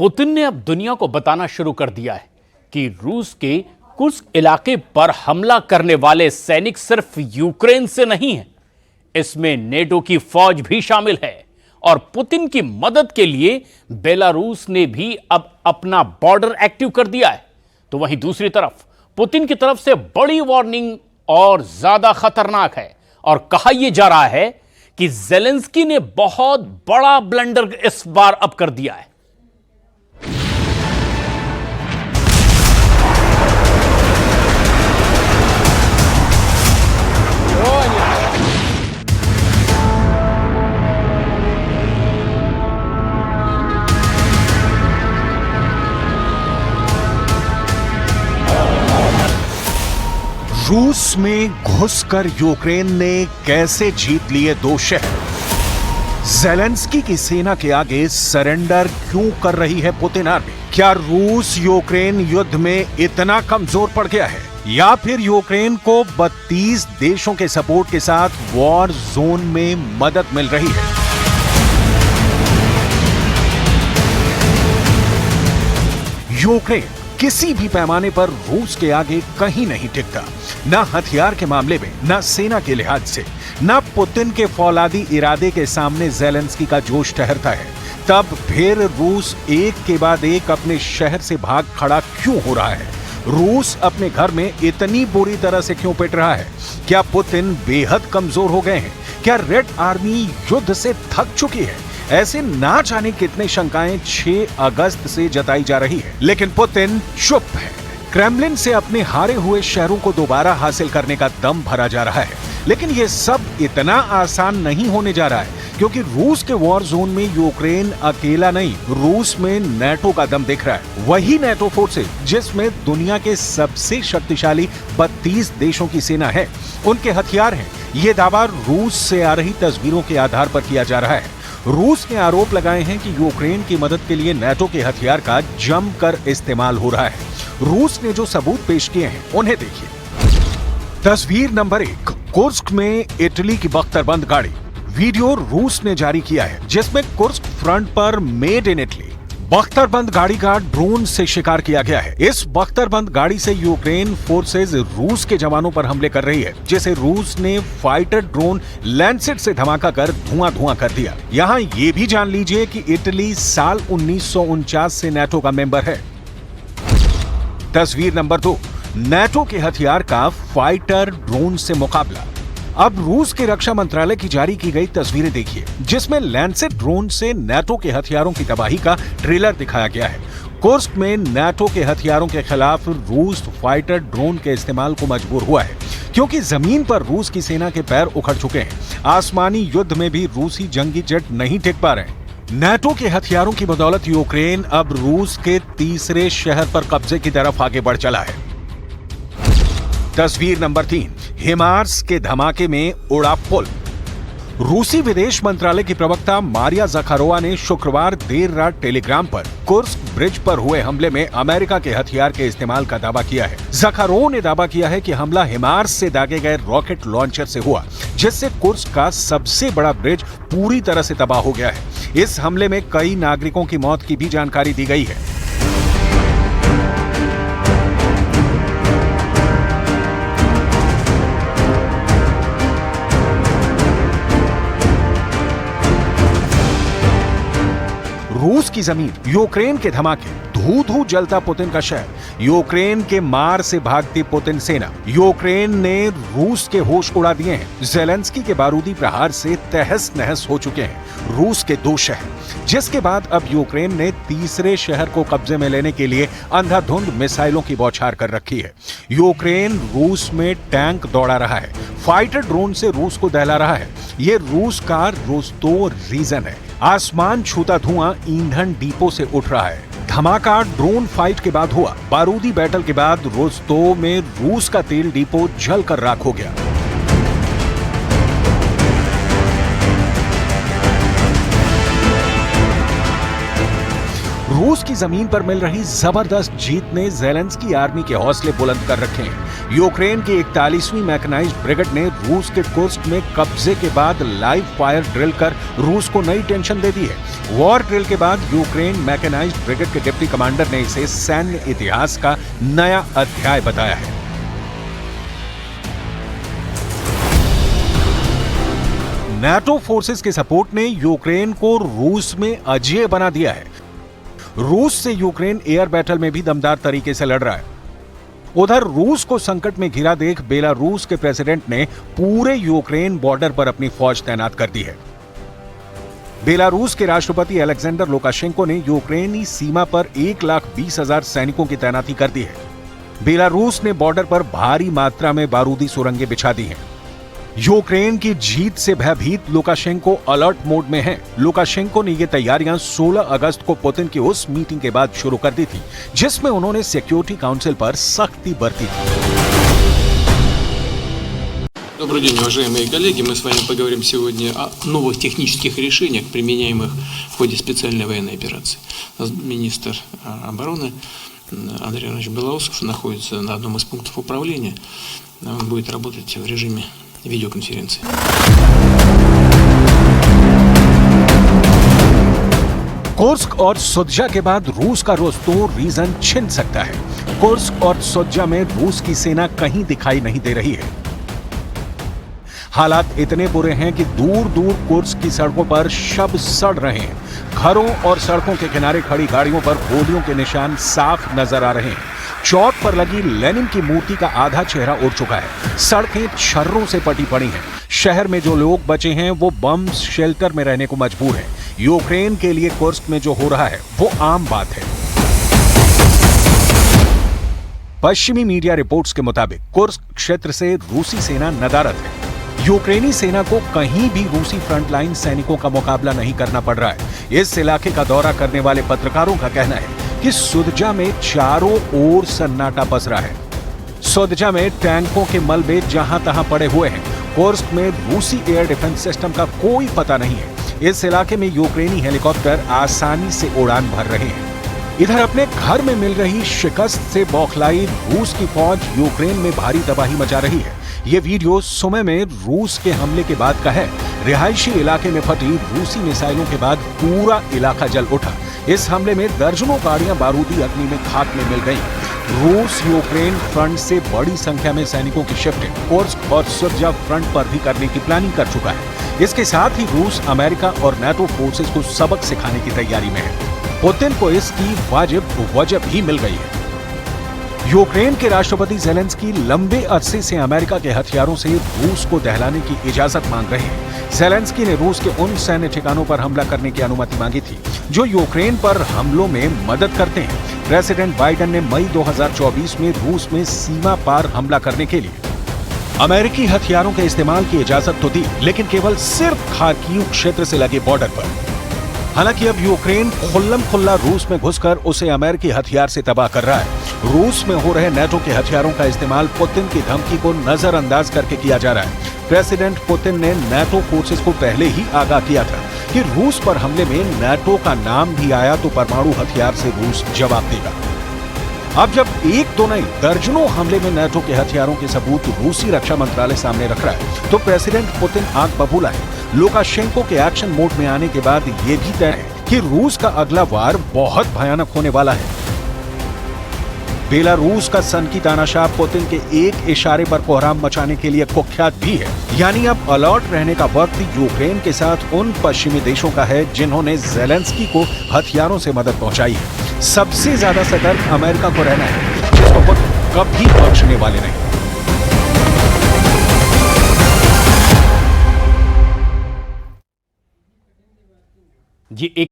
Putin ने अब दुनिया को बताना शुरू कर दिया है कि रूस के कुर्स्क इलाके पर हमला करने वाले सैनिक सिर्फ यूक्रेन से नहीं हैं, इसमें नेटो की फौज भी शामिल है और पुतिन की मदद के लिए बेलारूस ने भी अब अपना बॉर्डर एक्टिव कर दिया है। तो वहीं दूसरी तरफ पुतिन की तरफ से बड़ी वार्निंग और ज्यादा खतरनाक है और कहा यह जा रहा है कि ज़ेलेंस्की ने बहुत बड़ा ब्लंडर इस बार अब कर दिया है। रूस में घुसकर यूक्रेन ने कैसे जीत लिए 2 शहर? ज़ेलेंस्की की सेना के आगे सरेंडर क्यों कर रही है पुतिन आर्मी? क्या रूस यूक्रेन युद्ध में इतना कमजोर पड़ गया है या फिर यूक्रेन को 32 देशों के सपोर्ट के साथ वॉर जोन में मदद मिल रही है? यूक्रेन किसी भी पैमाने पर रूस के आगे कहीं नहीं टिकता, ना हथियार के मामले में, ना सेना के लिहाज से, ना पुतिन के फौलादी इरादे के सामने ज़ेलेंस्की का जोश ठहरता है। तब फिर रूस एक के बाद एक अपने शहर से भाग खड़ा क्यों हो रहा है? रूस अपने घर में इतनी बुरी तरह से क्यों पिट रहा है? क्या पुतिन बेहद कमजोर हो गए हैं? क्या रेड आर्मी युद्ध से थक चुकी है? ऐसे ना जाने कितने शंकाएं 6 अगस्त से जताई जा रही है, लेकिन पुतिन चुप है। क्रेमलिन से अपने हारे हुए शहरों को दोबारा हासिल करने का दम भरा जा रहा है, लेकिन यह सब इतना आसान नहीं होने जा रहा है, क्योंकि रूस के वॉर जोन में यूक्रेन अकेला नहीं, रूस में नेटो का दम दिख रहा है। वही नेटो फोर्सेस जिसमें दुनिया के सबसे शक्तिशाली 32 देशों की सेना है, उनके हथियार हैं। ये दावा रूस से आ रही तस्वीरों के आधार पर किया जा रहा है। रूस ने आरोप लगाए हैं कि यूक्रेन की मदद के लिए नेटो के हथियार का जमकर इस्तेमाल हो रहा है। रूस ने जो सबूत पेश किए हैं उन्हें देखिए। तस्वीर नंबर 1, कुर्स्क में इटली की बख्तरबंद गाड़ी। वीडियो रूस ने जारी किया है, जिसमें कुर्स्क फ्रंट पर मेड इन इटली बख्तरबंद गाड़ी का ड्रोन से शिकार किया गया है। इस बख्तरबंद गाड़ी से यूक्रेन फोर्सेज रूस के जवानों पर हमले कर रही है, जिसे रूस ने फाइटर ड्रोन लैंसेट से धमाका कर धुआं कर दिया। यहाँ ये भी जान लीजिए कि इटली साल 1949 से नेटो का मेंबर है। तस्वीर नंबर 2, नेटो के हथियार का फाइटर ड्रोन से मुकाबला। अब रूस के रक्षा मंत्रालय की जारी की गई तस्वीरें देखिए, जिसमें लैंसेट ड्रोन से नेटो के हथियारों की तबाही का ट्रेलर दिखाया गया है। कुर्स्क में नेटो के हथियारों के खिलाफ रूस फाइटर ड्रोन के इस्तेमाल को मजबूर हुआ है, क्योंकि जमीन पर रूस की सेना के पैर उखड़ चुके हैं। आसमानी युद्ध में भी रूसी जंगी जेट नहीं टिक पा रहे। नेटो के हथियारों की बदौलत यूक्रेन अब रूस के तीसरे शहर पर कब्जे की तरफ आगे बढ़ चला है। तस्वीर नंबर 3, हिमार्स के धमाके में उड़ा पुल। रूसी विदेश मंत्रालय की प्रवक्ता मारिया ज़खारोवा ने शुक्रवार देर रात टेलीग्राम पर कुर्स्क ब्रिज पर हुए हमले में अमेरिका के हथियार के इस्तेमाल का दावा किया है। ज़खारोवा ने दावा किया है कि हमला हिमार्स से दागे गए रॉकेट लॉन्चर से हुआ, जिससे कुर्स्क का सबसे बड़ा ब्रिज पूरी तरह से तबाह हो गया है। इस हमले में कई नागरिकों की मौत की भी जानकारी दी गई है। रूस की जमीन, यूक्रेन के धमाके, धू जलता पुतिन का शहर, यूक्रेन के मार से भागती पुतिन सेना। यूक्रेन ने रूस के होश उड़ा दिए हैं। ज़ेलेंस्की के बारूदी प्रहार से तहस नहस हो चुके हैं रूस के 2 शहर, जिसके बाद अब यूक्रेन ने तीसरे शहर को कब्जे में लेने के लिए अंधाधुंध मिसाइलों की बौछार कर रखी है। यूक्रेन रूस में टैंक दौड़ा रहा है, फाइटर ड्रोन से रूस को दहला रहा है। ये रूस का रोस्तोव रीजन है। आसमान छूता धुआं ईंधन डिपो से उठ रहा है। धमाका ड्रोन फाइट के बाद हुआ। बारूदी बैटल के बाद रोस्तोव में रूस का तेल डिपो जलकर राख हो गया। रूस की जमीन पर मिल रही जबरदस्त जीत ने ज़ेलेंस्की आर्मी के हौसले बुलंद कर रखे हैं। यूक्रेन की 41वीं मैकेनाइज्ड ब्रिगेड ने रूस के कुर्स्क में कब्जे के बाद लाइव फायर ड्रिल कर रूस को नई टेंशन दे दी है। वॉर ड्रिल के बाद यूक्रेन मैकेनाइज्ड ब्रिगेड के डिप्टी कमांडर ने इसे सैन्य इतिहास का नया अध्याय बताया है। नाटो फोर्सेस के सपोर्ट ने यूक्रेन को रूस में अजेय बना दिया है। रूस से यूक्रेन एयर बैटल में भी दमदार तरीके से लड़ रहा है। उधर रूस को संकट में घिरा देख बेलारूस के प्रेसिडेंट ने पूरे यूक्रेन बॉर्डर पर अपनी फौज तैनात कर दी है। बेलारूस के राष्ट्रपति अलेक्जेंडर लुकाशेंको ने यूक्रेनी सीमा पर 1,20,000 सैनिकों की तैनाती कर दी है। बेलारूस ने बॉर्डर पर भारी मात्रा में बारूदी सुरंगें बिछा दी हैं। यूक्रेन की जीत से भयभीत लुकाशेंको अलर्ट मोड में हैं। लुकाशेंको ने ये तैयारियां 16 अगस्त को पुतिन की उस मीटिंग के बाद शुरू कर दी थी, जिसमें उन्होंने सिक्योरिटी काउंसिल पर सख्ती बरती थी। Добрый день, уважаемые коллеги. Мы с вами поговорим сегодня о новых технических решениях, применяемых в ходе специальной военной операции. Министр обороны Андрей Иванович Белоусов находится на одном из пунктов управления. Он будет работать в режиме видеоконференции. कुर्स्क और सुद्जा के बाद रूस का रोस्तों रीजन छिन सकता है। कुर्स्क और सुद्जा में रूस की सेना कहीं दिखाई नहीं दे रही है। हालात इतने बुरे हैं कि दूर दूर कुर्स्क की सड़कों पर शव सड़ रहे हैं। घरों और सड़कों के किनारे खड़ी गाड़ियों पर गोलियों के निशान साफ नजर आ रहे हैं। चौक पर लगी लेनिन की मूर्ति का आधा चेहरा उड़ चुका है। सड़कें छर्रों से पटी पड़ी हैं। शहर में जो लोग बचे हैं वो बम शेल्टर में रहने को मजबूर हैं। यूक्रेन के लिए कुर्स्क में जो हो रहा है वो आम बात है। पश्चिमी मीडिया रिपोर्ट्स के मुताबिक कुर्स्क क्षेत्र से रूसी सेना नदारद है। यूक्रेनी सेना को कहीं भी रूसी फ्रंटलाइन सैनिकों का मुकाबला नहीं करना पड़ रहा है। इस इलाके का दौरा करने वाले पत्रकारों का कहना है कि सुद्जा में चारों ओर सन्नाटा पसरा है। सुद्जा में टैंकों के मलबे जहां तहां पड़े हुए हैं। कुर्स्क में रूसी एयर डिफेंस सिस्टम का कोई पता नहीं है। इस इलाके में यूक्रेनी हेलीकॉप्टर आसानी से उड़ान भर रहे हैं। इधर अपने घर में मिल रही शिकस्त से बौखलाई रूस की फौज यूक्रेन में भारी तबाही मचा रही है। ये वीडियो सुमे में रूस के हमले के बाद का है। रिहायशी इलाके में फटी रूसी मिसाइलों के बाद पूरा इलाका जल उठा। इस हमले में दर्जनों गाड़ियां बारूदी अग्नि में खाक में मिल गईं। रूस यूक्रेन फ्रंट से बड़ी संख्या में सैनिकों की शिफ्टिंग कुर्स्क और सुद्जा फ्रंट पर भी करने की प्लानिंग कर चुका है। इसके साथ ही रूस अमेरिका और नाटो फोर्सेस को सबक सिखाने की तैयारी में है। पुतिन को इसकी वाजिब वजह भी मिल गई है। यूक्रेन के राष्ट्रपति ज़ेलेंस्की लंबे अरसे से अमेरिका के हथियारों से रूस को दहलाने की इजाजत मांग रहे हैं। ज़ेलेंस्की ने रूस के उन सैन्य ठिकानों पर हमला करने की अनुमति मांगी थी जो यूक्रेन पर हमलों में मदद करते हैं। प्रेसिडेंट बाइडेन ने मई 2024 में रूस में सीमा पार हमला करने के लिए अमेरिकी हथियारों के इस्तेमाल की इजाजत तो दी, लेकिन केवल सिर्फ खार्किव क्षेत्र से लगे बॉर्डर पर। हालांकि अब यूक्रेन खुल्लम खुल्ला रूस में घुसकर उसे अमेरिकी हथियार से तबाह कर रहा है। रूस में हो रहे नाटो के हथियारों का इस्तेमाल पुतिन की धमकी को नजरअंदाज करके किया जा रहा है। प्रेसिडेंट पुतिन ने नाटो फोर्सेस को पहले ही आगाह किया था कि रूस पर हमले में नाटो का नाम भी आया तो परमाणु हथियार से रूस जवाब देगा। अब जब एक दो नहीं दर्जनों हमले में नाटो के हथियारों के सबूत रूसी रक्षा मंत्रालय सामने रख रहा है तो प्रेसिडेंट पुतिन आंख बबूला है। लुकाशेंको के एक्शन मोड में आने के बाद ये भी तय है कि रूस का अगला वार बहुत भयानक होने वाला है। बेलारूस का सनकी तानाशाह पुतिन के एक इशारे पर कोहराम मचाने के लिए कुख्यात भी है। यानी अब अलर्ट रहने का वक्त यूक्रेन के साथ उन पश्चिमी देशों का है जिन्होंने ज़ेलेंस्की को हथियारों से मदद पहुंचाई है। सबसे ज्यादा सतर्क अमेरिका को रहना है, जिसको खुद कभी बख्शने वाले नहीं। जी एक